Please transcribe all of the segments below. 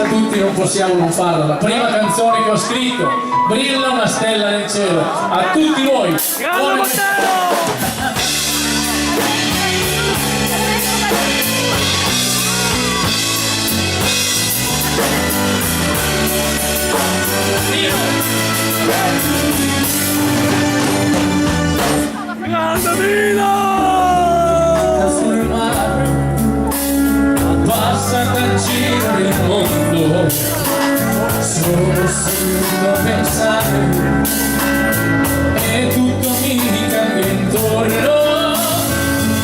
piace a tutti, non possiamo non farla. La prima canzone che ho scritto, Brilla una stella nel cielo. A tutti voi. Sul mare, passata a giro il mondo, solo a pensare e tutto mi cambia intorno.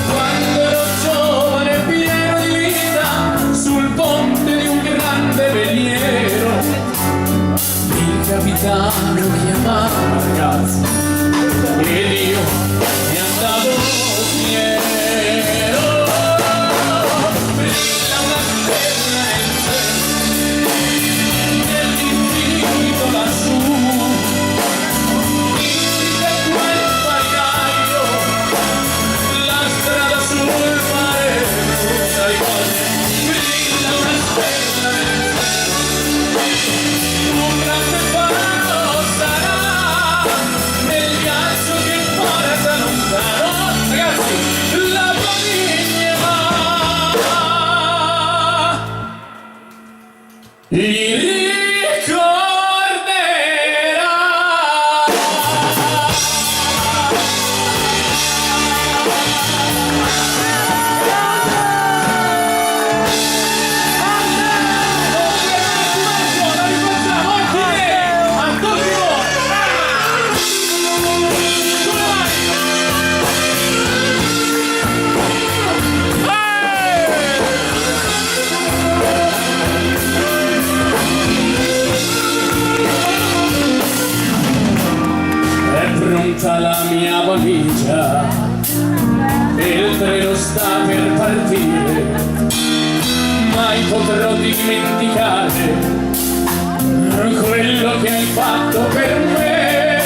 Quando ero giovane e pieno di vita, sul ponte di un grande veliero, il capitano chiamava ragazzi ed io mi andavo fiero. Brilla una stella nel cielo, nell'infinito lassù, indica quel pagliaio, la strada sul mare, sai cosa? Brilla una stella nel cielo, un grande faro sarà nel ghiaccio che porta lontano. Ragazzi, la famiglia gli ricorderà. Pronta la mia valigia, il treno sta per partire, mai potrò dimenticare quello che hai fatto per me.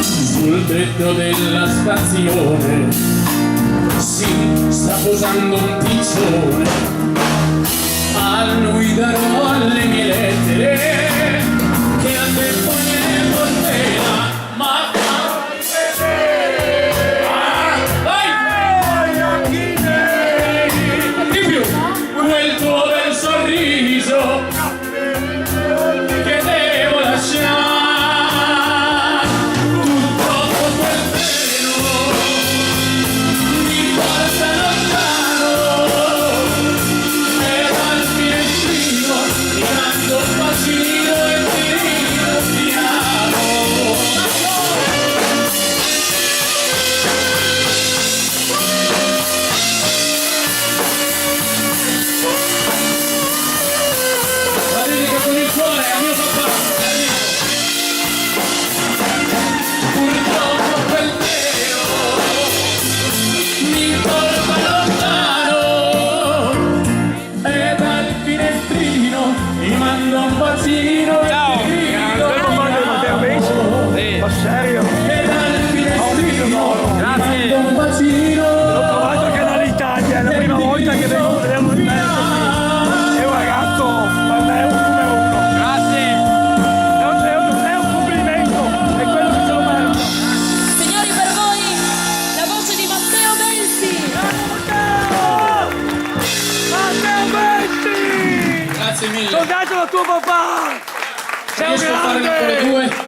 Sul tetto della stazione si sta posando un piccione, a lui darò le mie lettere che a te poi ne porterà. Ma quel tuo bel sorriso che devo lasciare, tutto quel treno mi porta lontano e dal finestrino mi mando un bacino e ti amo. Con il cuore a mio papà, purtroppo quel treno mi porta lontano e dal finestrino mi manda un bacino. Ciao, Ma serio? E dal finestrino mi manda un bacino. L'ho trovato anche dall'Italia, è la prima volta che vengo a vedere un pezzo qui. E un ragazzo, per me è un numero uno. Grazie. È un complimento, è quello che se lo merita. Signori, per voi la voce di Matteo Bensi. Matteo Bensi! Grazie mille. L'ho dato a tuo papà! Sei un Riesco a fare ancora grande! due?